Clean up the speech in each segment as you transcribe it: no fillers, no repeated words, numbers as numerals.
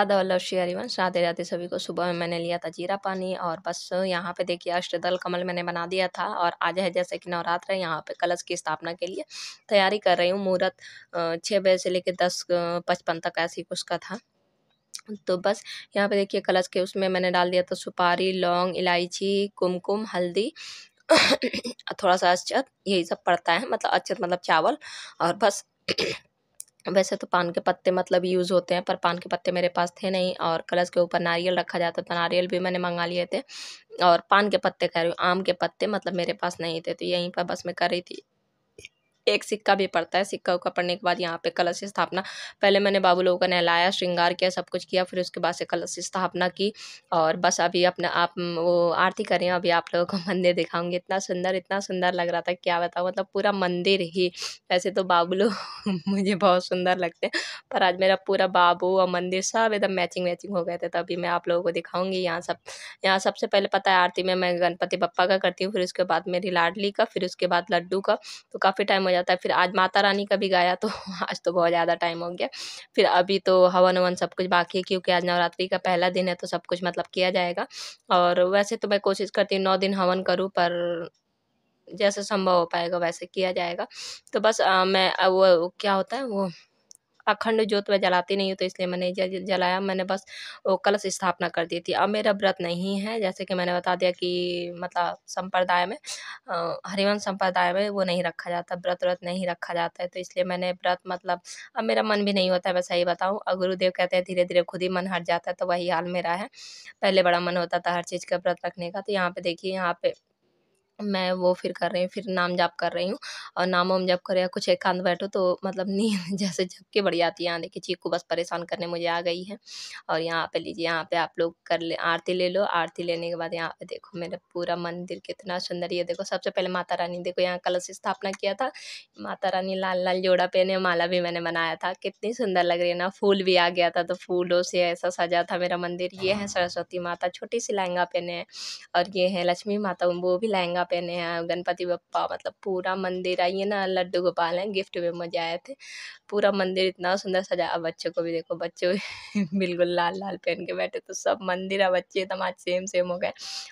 राधा वल्लभ श्री हरिवंश। राधे राधे सभी को। सुबह में मैंने लिया था जीरा पानी और बस यहाँ पे देखिए अष्टदल कमल मैंने बना दिया था और आज है जैसे कि नवरात्र है, यहाँ पे कलश की स्थापना के लिए तैयारी कर रही हूँ। मुहूर्त 6 बजे से लेकर 10:55 तक ऐसी कुछ का था। तो बस यहाँ पे देखिए कलश के उसमें मैंने डाल दिया था सुपारी, लौंग, इलायची, कुमकुम, हल्दी थोड़ा सा अक्षत, यही सब पड़ता है। मतलब अक्षत मतलब चावल और बस वैसे तो पान के पत्ते मतलब यूज़ होते हैं, पर पान के पत्ते मेरे पास थे नहीं और कलश के ऊपर नारियल रखा जाता था, नारियल भी मैंने मंगा लिए थे और पान के पत्ते कह रही हूँ, आम के पत्ते मतलब मेरे पास नहीं थे, तो यहीं पर बस मैं कर रही थी। एक सिक्का भी पड़ता है, सिक्का उक्का पड़ने के बाद यहाँ पे कलश स्थापना, पहले मैंने बाबू लोगों को नहलाया, श्रृंगार किया, सब कुछ किया, फिर उसके बाद से कलश स्थापना की और बस अभी अपने आप वो आरती कर रही हूँ। अभी आप लोगों को मंदिर दिखाऊंगी, इतना सुंदर लग रहा था, क्या बताऊँ। मतलब पूरा मंदिर ही, वैसे तो बाबू लोग मुझे बहुत सुंदर लगते हैं, पर आज मेरा पूरा बाबू और मंदिर सब एकदम मैचिंग हो गए थे। तो अभी मैं आप लोगों को दिखाऊंगी यहाँ सबसे पहले पता है आरती में मैं गणपति बप्पा का करती हूँ, फिर उसके बाद मेरी लाडली का, फिर उसके बाद लड्डू का, तो काफ़ी टाइम हो जाता है। फिर आज माता रानी का भी गाया, तो आज तो बहुत ज़्यादा टाइम हो गया। फिर अभी तो हवन ववन सब कुछ बाकी है, क्योंकि आज नवरात्रि का पहला दिन है, तो सब कुछ मतलब किया जाएगा। और वैसे तो मैं कोशिश करती हूँ 9 दिन हवन करूँ, पर जैसे संभव हो पाएगा वैसे किया जाएगा। तो बस मैं वो क्या होता है वो अखंड ज्योत मैं जलाती नहीं हूँ, तो इसलिए मैंने जलाया। मैंने बस वो कलश स्थापना कर दी थी। अब मेरा व्रत नहीं है, जैसे कि मैंने बता दिया कि मतलब संप्रदाय में हरिवंश संप्रदाय में वो नहीं रखा जाता, व्रत नहीं रखा जाता है, तो इसलिए मैंने व्रत मतलब अब मेरा मन भी नहीं होता है, मैं सही बताऊँ। और गुरुदेव कहते हैं धीरे धीरे खुद ही मन हट जाता है, तो वही हाल मेरा है। पहले बड़ा मन होता था हर चीज़ का व्रत रखने का। तो यहाँ पे देखिए, यहाँ पे मैं वो फिर कर रही हूँ, फिर नाम जाप कर रही हूँ और नाम-वाम जप कर कुछ एकांत बैठो तो मतलब नींद जैसे झपकी बड़ी आती है। यहाँ देखिए चीकू बस परेशान करने मुझे आ गई है और यहाँ पे लीजिए, यहाँ पे आप लोग कर ले आरती ले लो। आरती लेने के बाद यहाँ पे देखो मेरा पूरा मंदिर कितना सुंदर। ये देखो सबसे पहले माता रानी, देखो यहाँ कलश स्थापना किया था। माता रानी लाल-लाल जोड़ा पहने, माला भी मैंने बनाया था। कितनी सुंदर लग रही है ना, फूल भी आ गया था, तो फूलों से ऐसा सजा था मेरा मंदिर। ये है सरस्वती माता, छोटी-सी लहंगा पहने हैं और ये है लक्ष्मी माता, वो भी लहंगा पहने हैं। गणपति बप्पा मतलब पूरा मंदिर, आइए ना, लड्डू गोपाल हैं, गिफ्ट में मुझे आए थे। पूरा मंदिर इतना सुंदर सजा। अब बच्चों को भी देखो, बच्चे बिल्कुल लाल-लाल पहन के बैठे, तो सब मंदिर अब बच्चे एकदम आज सेम हो गए।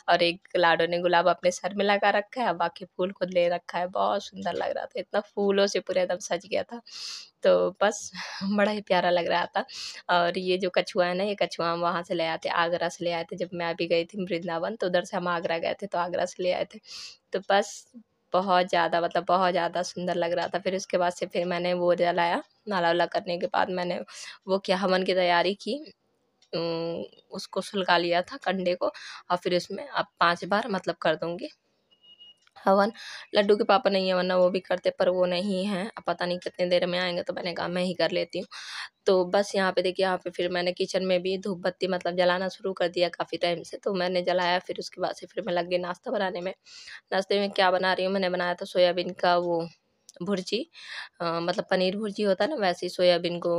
और एक लाडो ने गुलाब अपने सर में लगा रखा है, बाकी फूल खुद ले रखा है। बहुत सुंदर लग रहा था, इतना फूलों से पूरा एकदम सज गया था। तो बस बड़ा ही प्यारा लग रहा था। और ये जो कछुआ है ना, ये कछुआ हम वहाँ से ले आए थे, आगरा से ले आए थे। जब मैं अभी गई थी वृंदावन, तो उधर से हम आगरा गए थे, तो आगरा से ले आए थे। तो बस बहुत ज़्यादा मतलब बहुत ज़्यादा सुंदर लग रहा था। फिर उसके बाद से फिर मैंने वो जलाया, नाला-वाला करने के बाद मैंने वो क्या हवन की तैयारी की। उसको सुलगा लिया था कंडे को और फिर उसमें अब 5 बार मतलब कर दूँगी हवन। लड्डू के पापा नहीं है, वरना वो भी करते, पर वो नहीं हैं। अब पता नहीं कितनी देर में आएँगे, तो मैंने कहा मैं ही कर लेती हूँ। तो बस यहाँ पे देखिए, यहाँ पे फिर मैंने किचन में भी धूप बत्ती मतलब जलाना शुरू कर दिया काफ़ी टाइम से, तो मैंने जलाया। फिर उसके बाद से फिर मैं लग गई नाश्ता बनाने में। नाश्ते में क्या बना रही हूँ, मैंने बनाया था सोयाबीन का वो भुर्जी, मतलब पनीर भुर्जी होता है ना, वैसे ही सोयाबीन को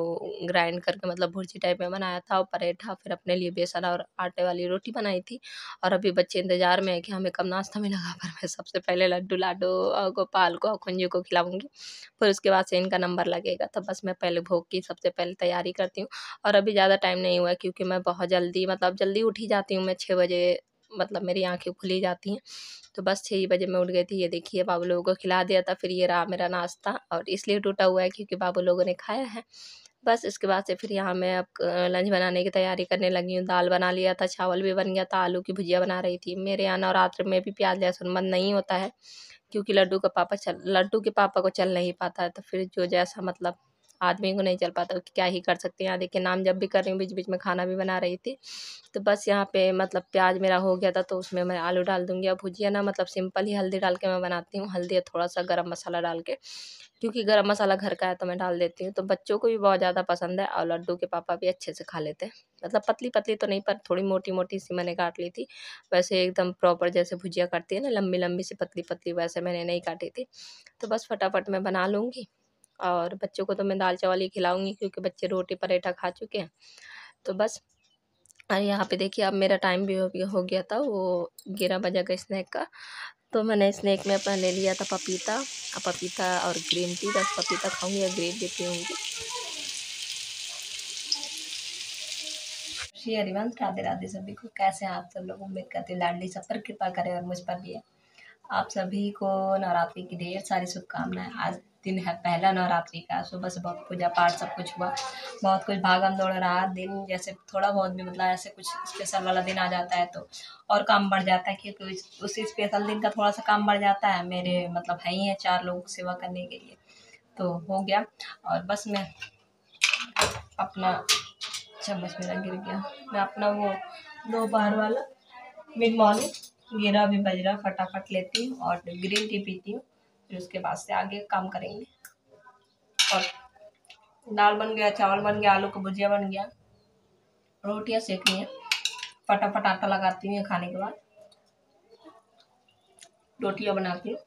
ग्राइंड करके मतलब भुर्जी टाइप में बनाया था और पराठा, फिर अपने लिए बेसन और आटे वाली रोटी बनाई थी। और अभी बच्चे इंतज़ार में हैं कि हमें कब नाश्ता मिलेगा, पर मैं सबसे पहले लड्डू लाडो गोपाल को और कुंजू को खिलाऊँगी, फिर उसके बाद से इनका नंबर लगेगा। तो बस मैं पहले भोग की सबसे पहले तैयारी करती हूँ। और अभी ज़्यादा टाइम नहीं हुआ है, क्योंकि मैं बहुत जल्दी मतलब जल्दी उठ ही जाती हूँ। मैं 6 बजे मतलब मेरी आँखें खुल ही जाती हैं। तो बस 6 ही बजे मैं उठ गई थी। ये देखिए बाबू लोगों को खिला दिया था, फिर ये रहा मेरा नाश्ता, और इसलिए टूटा हुआ है क्योंकि बाबू लोगों ने खाया है। बस इसके बाद से फिर यहाँ मैं अब लंच बनाने की तैयारी करने लगी हूँ। दाल बना लिया था, चावल भी बन गया था, आलू की भुजिया बना रही थी। मेरे यहाँ नवरात्र में भी प्याज़ लहसुन बंद नहीं होता है, क्योंकि लड्डू के पापा को चल नहीं पाता है, तो फिर जो जैसा मतलब आदमी को नहीं चल पाता, तो क्या ही कर सकते हैं। यहाँ देखिए नाम जप भी कर रही हूँ, बीच-बीच में खाना भी बना रही थी। तो बस यहाँ पे मतलब प्याज़ मेरा हो गया था, तो उसमें मैं आलू डाल दूँगी। और भुजिया ना मतलब सिंपल ही हल्दी डाल के मैं बनाती हूँ, हल्दी और थोड़ा-सा गरम मसाला डाल के, क्योंकि गरम मसाला घर का है तो मैं डाल देती हूँ। तो बच्चों को भी बहुत ज़्यादा पसंद है और लड्डू के पापा भी अच्छे से खा लेते हैं। मतलब पतली-पतली तो नहीं, पर थोड़ी मोटी-मोटी सी मैंने काट ली थी। वैसे एकदम प्रॉपर जैसे भुजिया काटती है ना, लंबी-लंबी सी पतली-पतली, वैसे मैंने नहीं काटी थी। तो बस फटाफट मैं बना लूँगी और बच्चों को तो मैं दाल-चावल ही खिलाऊँगी, क्योंकि बच्चे रोटी पराठा खा चुके हैं। तो बस यहाँ पे देखिए अब मेरा टाइम भी हो गया था वो 11 बजे का स्नैक का। तो मैंने स्नैक में अपना ले लिया था पपीता और ग्रीन टी। बस पपीता खाऊँगी या ग्रीन टी पीऊँगी। श्री हरिवंश, राधे राधे सभी को। कैसे हैं आप सब लोग? उम्मीद करती हूँ लाडली सब पर कृपा करे और मुझ पर भी है। आप सभी को नवरात्रि की ढेर सारी शुभकामनाएं। आज दिन है पहला नवरात्रि का। सुबह से बहुत पूजा पाठ सब कुछ हुआ, बहुत कुछ भागम दौड़ रहा दिन। जैसे थोड़ा बहुत भी मतलब ऐसे कुछ स्पेशल वाला दिन आ जाता है तो और काम बढ़ जाता है, क्योंकि उसी स्पेशल दिन का थोड़ा सा काम बढ़ जाता है। मेरे मतलब है ही है 4 लोग सेवा करने के लिए, तो हो गया। और बस मैं अपना चम्मच मेरा गिर गया। मैं अपना वो दोपहर वाला मिड मॉर्निंग गिरा भी बज रहा फटाफट लेती हूँ और ग्रीन टी पीती हूँ। फिर उसके बाद से आगे काम करेंगे। और दाल बन गया, चावल बन गया, आलू का भुजिया बन गया, रोटियां सेकनी है। फटाफट आटा लगाती हूँ खाने के बाद, रोटियां बनाती हूँ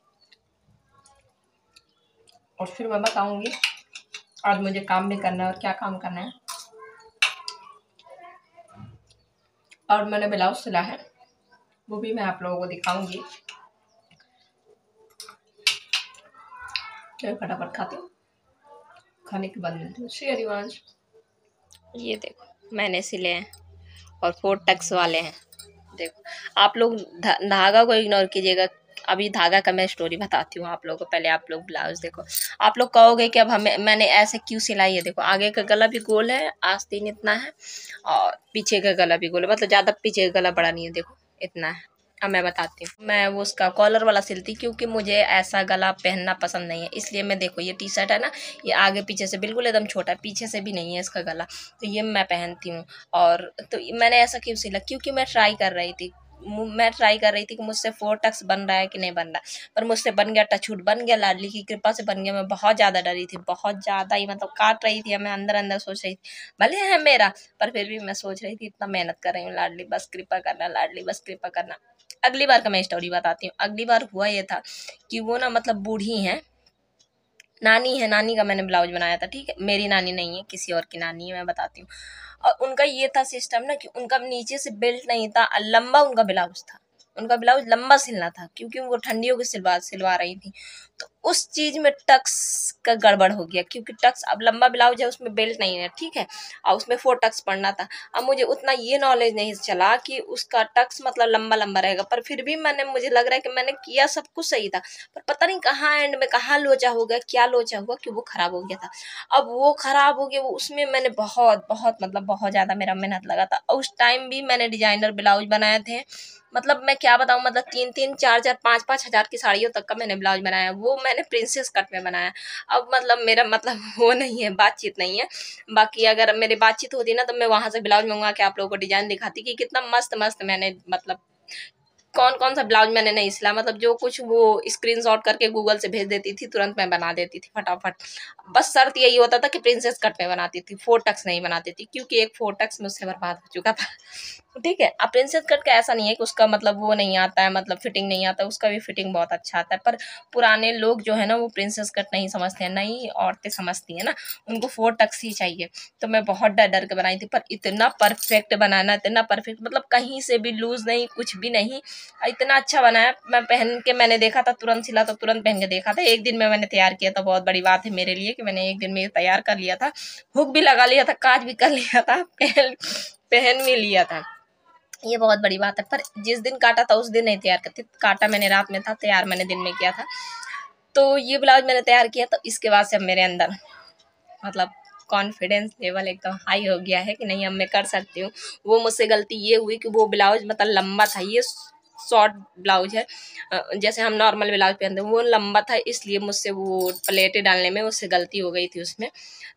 और फिर मैं बताऊंगी आज मुझे काम भी करना है और क्या काम करना है। और मैंने ब्लाउज सिला है, वो भी मैं आप लोगों को दिखाऊंगी। चलो फटाफट खाती हूँ, खाने के बाद मिलती हूँ। श्री हरिवंश, ये देखो मैंने सिले हैं और 4 टक्स वाले हैं। देखो आप लोग धागा को इग्नोर कीजिएगा। अभी धागा का मैं स्टोरी बताती हूँ आप लोगों को। पहले आप लोग ब्लाउज देखो। आप लोग कहोगे कि अब हमें मैंने ऐसे क्यों सिलाई है। देखो आगे का गला भी गोल है, आस्तीन इतना है, और पीछे का गला भी गोल है, मतलब ज़्यादा पीछे का गला बड़ा नहीं है। देखो इतना है। अब मैं बताती हूँ, मैं वो उसका कॉलर वाला सिलती क्योंकि मुझे ऐसा गला पहनना पसंद नहीं है। इसलिए मैं देखो ये टी शर्ट है ना, ये आगे पीछे से बिल्कुल एकदम छोटा है, पीछे से भी नहीं है इसका गला, तो ये मैं पहनती हूँ। और तो मैंने ऐसा क्यों सिला, क्योंकि मैं ट्राई कर रही थी कि मुझसे 4 टक्स बन रहा है कि नहीं बन रहा, पर मुझसे बन गया। टचवुड बन गया, लाडली की कृपा से बन गया। मैं बहुत ज़्यादा डरी थी, बहुत ज़्यादा ही, मतलब काट रही थी। मैं अंदर अंदर सोच रही थी भले है मेरा, पर फिर भी मैं सोच रही थी इतना मेहनत कर रही हूँ, लाडली बस कृपा करना, लाडली बस कृपा करना। अगली बार का मैं स्टोरी बताती हूँ। अगली बार हुआ ये था कि वो ना मतलब बूढ़ी है, नानी है, नानी का मैंने ब्लाउज बनाया था। ठीक है, मेरी नानी नहीं है, किसी और की नानी है, मैं बताती हूँ। और उनका ये था सिस्टम ना कि उनका नीचे से बेल्ट नहीं था, लंबा उनका ब्लाउज था। उनका ब्लाउज लंबा सिलना था क्योंकि वो ठंडियों की सिलवा रही थी। तो उस चीज में टक्स का गड़बड़ हो गया, क्योंकि टक्स अब लंबा ब्लाउज है, उसमें बेल्ट नहीं है। ठीक है, और उसमें 4 टक्स पड़ना था। अब मुझे उतना ये नॉलेज नहीं चला कि उसका टक्स मतलब लंबा लंबा रहेगा, पर फिर भी मुझे लग रहा है कि मैंने किया सब कुछ सही था, पर पता नहीं कहाँ एंड में कहाँ लोचा हो गया, क्या लोचा हुआ कि वो खराब हो गया था। अब वो खराब हो गया, वो उसमें मैंने बहुत बहुत मतलब बहुत ज्यादा मेरा मेहनत लगा था। उस टाइम भी मैंने डिजाइनर ब्लाउज बनाए थे, मतलब मैं क्या बताऊं, मतलब 3-3, 4-4, 5-5 हजार की साड़ियों तक का मैंने ब्लाउज बनाया। वो मैंने प्रिंसेस कट में बनाया। अब मतलब मेरा मतलब वो नहीं है, बातचीत नहीं है। बाकी अगर मेरी बातचीत होती ना तो मैं वहां से ब्लाउज मंगवा के आप लोगों को डिजाइन दिखाती कि कितना मस्त मस्त मैंने मतलब कौन कौन सा ब्लाउज मैंने नहीं सिला। मतलब जो कुछ वो स्क्रीनशॉट करके गूगल से भेज देती थी, तुरंत मैं बना देती थी फटाफट। बस शर्त यही होता था कि प्रिंसेस कट में बनाती थी, 4 टक्स नहीं बनाती थी, क्योंकि एक 4 टक्स मुझसे बर्बाद हो चुका था। ठीक है, अब प्रिंसेस कट का ऐसा नहीं है कि उसका मतलब वो नहीं आता है, मतलब फिटिंग नहीं आता, उसका भी फिटिंग बहुत अच्छा आता है। पर पुराने लोग जो है ना वो प्रिंसेस कट नहीं समझते हैं, नई औरतें समझती हैं ना, उनको 4 टक्स ही चाहिए। तो मैं बहुत डर डर के बनाई थी, पर इतना परफेक्ट बनाना, इतना परफेक्ट, मतलब कहीं से भी लूज नहीं, कुछ भी नहीं, इतना अच्छा बनाया। मैं पहन के मैंने देखा था, तुरंत सिला तो तुरंत पहन के देखा था। एक दिन में मैंने तैयार किया था, बहुत बड़ी बात है मेरे लिए कि मैंने एक दिन में तैयार कर लिया था। हुक भी लगा लिया था, काज भी कर लिया था, पहन भी लिया था। ये बहुत बड़ी बात है। पर जिस दिन काटा था उस दिन नहीं तैयार करती, काटा मैंने रात में था, तैयार मैंने दिन में किया था। तो ये ब्लाउज मैंने तैयार किया, तो इसके बाद से अब मेरे अंदर मतलब कॉन्फिडेंस लेवल एकदम हाई हो गया है कि नहीं, अब मैं कर सकती हूँ। वो मुझसे गलती ये हुई कि वो ब्लाउज मतलब लंबा था, ये शॉर्ट ब्लाउज है, जैसे हम नॉर्मल ब्लाउज पहनते हैं, वो लंबा था, इसलिए मुझसे वो प्लेटें डालने में मुझसे गलती हो गई थी उसमें।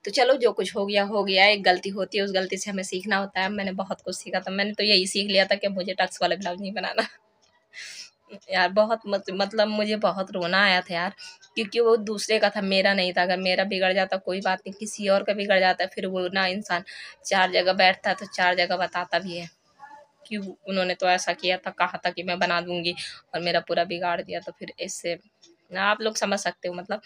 तो चलो जो कुछ हो गया हो गया, एक गलती होती है, उस गलती से हमें सीखना होता है। मैंने बहुत कुछ सीखा था, मैंने तो यही सीख लिया था कि मुझे टक्स वाले ब्लाउज नहीं बनाना। यार बहुत मतलब मुझे बहुत रोना आया था यार, क्योंकि वो दूसरे का था, मेरा नहीं था। अगर मेरा बिगड़ जाता कोई बात नहीं, किसी और का बिगड़ जाता फिर वो ना इंसान 4 जगह बैठता तो 4 जगह बताता भी है कि उन्होंने तो ऐसा किया था, कहा था कि मैं बना दूंगी, और मेरा पूरा बिगाड़ दिया। तो फिर इससे ना आप लोग समझ सकते हो मतलब।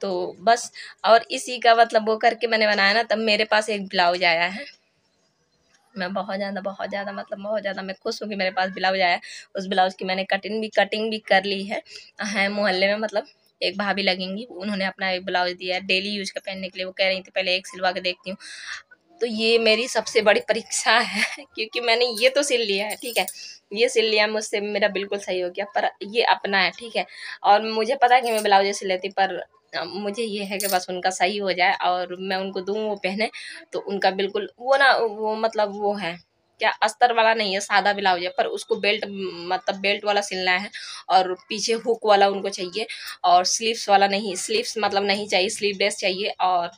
तो बस, और इसी का मतलब वो करके मैंने बनाया ना, तब मेरे पास एक ब्लाउज आया है। मैं बहुत ज़्यादा मतलब बहुत ज़्यादा मैं खुश हूँ कि मेरे पास ब्लाउज आया। उस ब्लाउज की मैंने कटिंग भी कर ली है मोहल्ले में, मतलब एक भाभी लगेंगी, उन्होंने अपना एक ब्लाउज दिया है डेली यूज का पहनने के लिए। वो कह रही थी पहले एक सिलवा के देखती हूँ। तो ये मेरी सबसे बड़ी परीक्षा है क्योंकि मैंने ये तो सिल लिया है, ठीक है, ये सिल लिया मुझसे, मेरा बिल्कुल सही हो गया, पर ये अपना है, ठीक है। और मुझे पता है कि मैं ब्लाउज सिल लेती, पर मुझे ये है कि बस उनका सही हो जाए और मैं उनको दूँ वो पहने, तो उनका बिल्कुल वो ना, वो मतलब वो है क्या, अस्तर वाला नहीं है, सादा ब्लाउज है, पर उसको बेल्ट, मतलब बेल्ट वाला सिलना है और पीछे हुक वाला उनको चाहिए, और स्लीव्स वाला नहीं, स्लीव्स मतलब नहीं चाहिए, स्लीवलेस चाहिए। और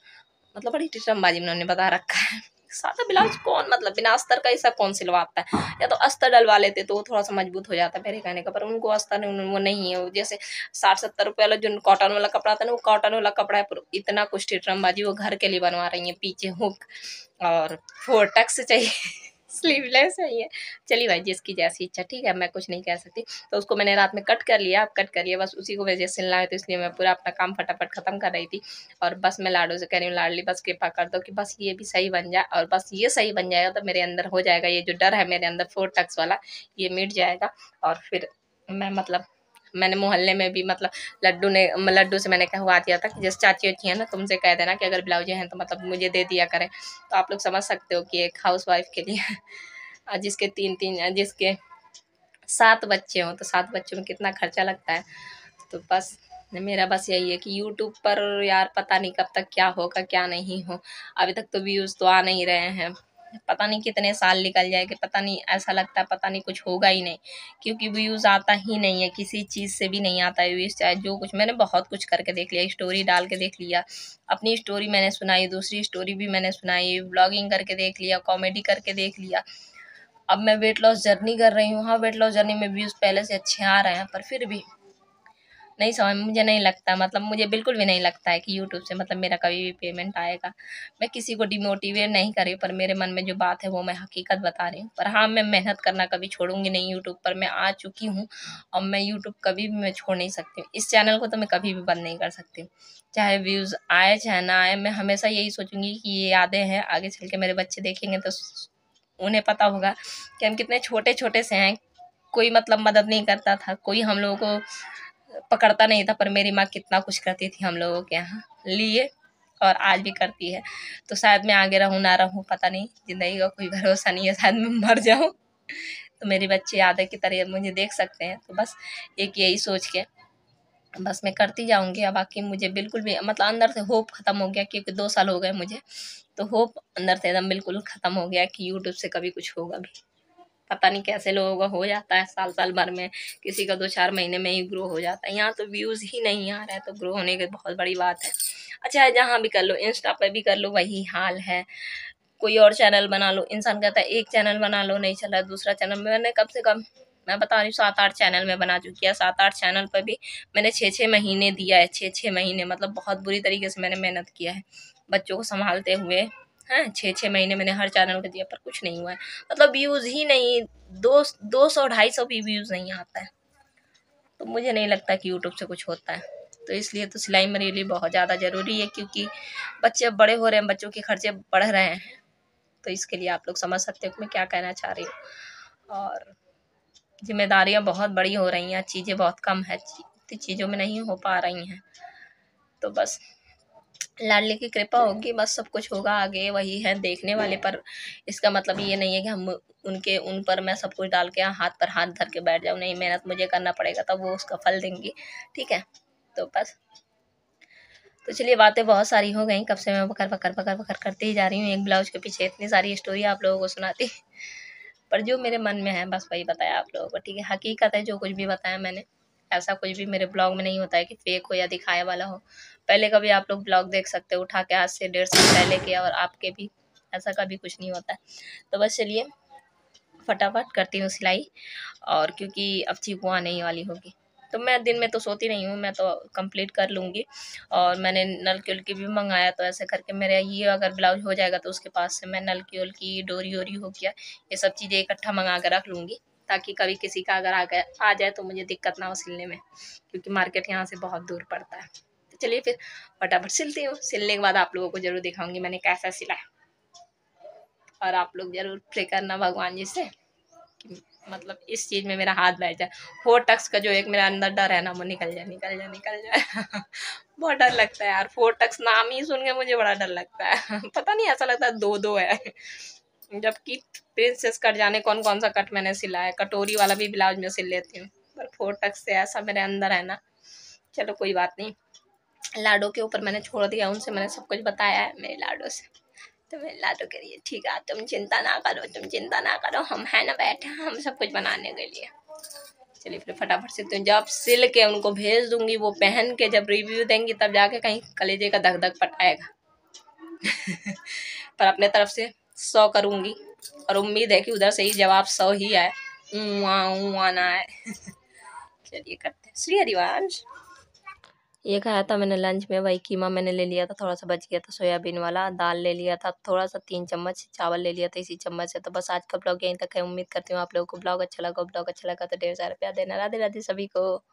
मतलब बड़ी टिटम्बाजी उन्होंने बता रखा है। सादा ब्लाउज कौन, मतलब बिना अस्तर का ऐसा कौन सिलवाता है, या तो अस्तर डलवा लेते तो वो थोड़ा सा मजबूत हो जाता है मेरे कहने का, पर उनको अस्तर वो नहीं है, वो जैसे 60-70 रुपये वाला जो कॉटन वाला कपड़ा आता है ना, वो कॉटन वाला कपड़ा है, पर इतना कुछ टिटम्बाजी वो घर के लिए बनवा रही है, पीछे हुक और फोर्टक्स चाहिए स्लीवलेस चाहिए। चलिए भाई, जिसकी जैसी इच्छा, ठीक है, मैं कुछ नहीं कह सकती। तो उसको मैंने रात में कट कर लिया, अब कट कर लिया, बस उसी को वजह सिलना है, तो इसलिए मैं पूरा अपना काम फटाफट खत्म कर रही थी। और बस मैं लाडो से कह रही हूँ, लाडली बस कृपा कर दो कि बस ये भी सही बन जाए, और बस ये सही बन जाएगा तो मेरे अंदर हो जाएगा, ये जो डर है मेरे अंदर फोर टक्स वाला, ये मिट जाएगा। और फिर मैं मतलब मैंने मोहल्ले में भी मतलब लड्डू से मैंने कहवा दिया था कि जैसे चाची वाची है ना, तुमसे कह देना कि अगर ब्लाउजें हैं तो मतलब मुझे दे दिया करें। तो आप लोग समझ सकते हो कि एक हाउस वाइफ के लिए जिसके 3-3 जिसके 7 बच्चे हों, तो 7 बच्चों में कितना खर्चा लगता है। तो बस मेरा बस यही है कि यूट्यूब पर यार पता नहीं कब तक क्या होगा क्या नहीं हो। अभी तक तो व्यूज़ तो आ नहीं रहे हैं, पता नहीं कितने साल निकल जाएंगे, पता नहीं, ऐसा लगता है पता नहीं कुछ होगा ही नहीं, क्योंकि व्यूज़ आता ही नहीं है, किसी चीज़ से भी नहीं आता है व्यूज़, चाहे जो कुछ, मैंने बहुत कुछ करके देख लिया, स्टोरी डाल के देख लिया, अपनी स्टोरी मैंने सुनाई, दूसरी स्टोरी भी मैंने सुनाई, व्लॉगिंग करके देख लिया, कॉमेडी करके देख लिया। अब मैं वेट लॉस जर्नी कर रही हूँ, हाँ वेट लॉस जर्नी में व्यूज़ पहले से अच्छे आ रहे हैं, पर फिर भी नहीं समझ, मुझे नहीं लगता, मतलब मुझे बिल्कुल भी नहीं लगता है कि यूट्यूब से मतलब मेरा कभी भी पेमेंट आएगा। मैं किसी को डिमोटिवेट नहीं कर रही हूँ, पर मेरे मन में जो बात है वो मैं हकीकत बता रही हूँ। पर हाँ, मैं मेहनत करना कभी छोड़ूंगी नहीं, यूट्यूब पर मैं आ चुकी हूँ और मैं यूट्यूब कभी भी मैं छोड़ नहीं सकती हूँ, इस चैनल को तो मैं कभी भी बंद नहीं कर सकती हूँ, चाहे व्यूज़ आए चाहे ना आए। मैं हमेशा यही सोचूंगी कि ये यादें हैं, आगे चल के मेरे बच्चे देखेंगे तो उन्हें पता होगा कि हम कितने छोटे छोटे से हैं, कोई मतलब मदद नहीं करता था, कोई हम लोगों को पकड़ता नहीं था, पर मेरी माँ कितना कुछ करती थी हम लोगों के यहाँ लिए, और आज भी करती है। तो शायद मैं आगे रहूँ ना रहूँ पता नहीं, ज़िंदगी का कोई भरोसा नहीं है, शायद मैं मर जाऊँ तो मेरे बच्चे यादें की तरह मुझे देख सकते हैं। तो बस एक यही सोच के बस मैं करती जाऊँगी। अब बाकी मुझे बिल्कुल भी मतलब अंदर से होप ख़त्म हो गया, क्योंकि 2 साल हो गए मुझे, तो होप अंदर से एकदम बिल्कुल ख़त्म हो गया कि यूट्यूब से कभी कुछ होगा भी। पता नहीं कैसे लोगों का हो जाता है साल-साल भर में, किसी का 2-4 महीने में ही ग्रो हो जाता है। यहाँ तो व्यूज़ ही नहीं आ रहा है, तो ग्रो होने की बहुत बड़ी बात है। अच्छा, जहाँ भी कर लो, इंस्टा पे भी कर लो वही हाल है, कोई और चैनल बना लो, इंसान कहता है एक चैनल बना लो, नहीं चला दूसरा चैनल, मैंने कम से कम मैं बता रही हूँ 7-8 चैनल मैं बना चुकी है, 7-8 चैनल पर भी मैंने 6-6 महीने दिया है, 6-6 महीने, मतलब बहुत बुरी तरीके से मैंने मेहनत किया है बच्चों को संभालते हुए, हैं 6-6 महीने मैंने हर चैनल को दिया, पर कुछ नहीं हुआ है, मतलब व्यूज़ ही नहीं, 200-250 भी व्यूज़ नहीं आता है। तो मुझे नहीं लगता कि यूट्यूब से कुछ होता है। तो इसलिए तो सिलाई मेरे लिए बहुत ज़्यादा ज़रूरी है, क्योंकि बच्चे अब बड़े हो रहे हैं, बच्चों के खर्चे बढ़ रहे हैं, तो इसके लिए आप लोग समझ सकते हो कि मैं क्या कहना चाह रही हूँ। और ज़िम्मेदारियाँ बहुत बड़ी हो रही हैं, चीज़ें बहुत कम है, चीज़ों में नहीं हो पा रही हैं। तो बस लाडली की कृपा होगी, बस सब कुछ होगा, आगे वही है देखने वाले, पर इसका मतलब ये नहीं है कि हम उनके उन पर मैं सब कुछ डाल के हाथ पर हाथ धर के बैठ जाऊँ, नहीं, मेहनत मुझे करना पड़ेगा तब वो उसका फल देंगी, ठीक है। तो बस, तो चलिए, बातें बहुत सारी हो गई, कब से मैं बकर बकर बकर बकर करते ही जा रही हूँ, एक ब्लाउज के पीछे इतनी सारी स्टोरी आप लोगों को सुनाती पर जो मेरे मन में है बस वही बताया आप लोगों को, ठीक है, हकीकत है जो कुछ भी बताया मैंने, ऐसा कुछ भी मेरे ब्लॉग में नहीं होता है कि फेक हो या दिखाया वाला हो। पहले का भी आप लोग ब्लॉग देख सकते हो उठा के, आज से 1.5 साल पहले के, और आपके भी, ऐसा कभी कुछ नहीं होता है। तो बस चलिए, फटाफट करती हूँ सिलाई, और क्योंकि अब चीकू आने ही वाली होगी, तो मैं दिन में तो सोती नहीं हूँ, मैं तो कंप्लीट कर लूँगी। और मैंने नल की उल की भी मंगाया, तो ऐसे करके मेरा ये अगर ब्लाउज हो जाएगा तो उसके पास से मैं नल की उल की, डोरी वोरी हो गया, ये सब चीज़ें इकट्ठा मंगा कर रख लूँगी, ताकि कभी किसी का अगर आ जाए तो मुझे दिक्कत ना हो सिलने में, क्योंकि मार्केट यहाँ से बहुत दूर पड़ता है। तो चलिए फिर फटाफट सिलती हूँ, सिलने के बाद आप लोगों को ज़रूर दिखाऊंगी मैंने कैसा सिला है, और आप लोग ज़रूर प्रे करना भगवान जी से कि मतलब इस चीज़ में मेरा हाथ बैठ जाए। 4 टक्स का जो एक मेरा अंदर डर है ना, वो निकल जाए, निकल जाए, निकल जाए। बहुत डर लगता है यार, 4 टक्स नाम ही सुन के मुझे बड़ा डर लगता है। पता नहीं, ऐसा लगता है 2-2 है। जबकि प्रिंसेस कट जाने कौन-कौन सा कट मैंने सिला है, कटोरी वाला भी ब्लाउज में सिल लेती हूँ। पर 4 टक्स से ऐसा मेरे अंदर है ना, चलो कोई बात नहीं। लाडो के ऊपर मैंने छोड़ दिया, उनसे मैंने सब कुछ बताया है मेरे लाडो से। तो मेरे लाडो के लिए ठीक है, तुम चिंता ना करो, तुम चिंता ना करो, हम है ना बैठे, हम सब कुछ बनाने के लिए। चलिए फिर फटाफट से तो जब सिल के उनको भेज दूंगी, वो पहन के जब रिव्यू देंगी तब जाके कहीं कलेजे का धक धक पटाएगा। पर अपने तरफ से 100 करूंगी और उम्मीद है कि उधर से ही जवाब 100 ही आए, ना आए। चलिए करते हैं। श्री हरिवंश, ये खाया था मैंने लंच में, वही कीमा मैंने ले लिया था, थोड़ा सा बच गया था सोयाबीन वाला, दाल ले लिया था थोड़ा सा 3 चम्मच, चावल ले लिया था इसी चम्मच से। तो बस आज का ब्लॉग यहीं तक है। उम्मीद करती हूँ आप लोगों को ब्लॉग अच्छा लगा। ब्लॉग अच्छा लगा तो ढेर सारा प्यार देना। राधे राधे सभी को।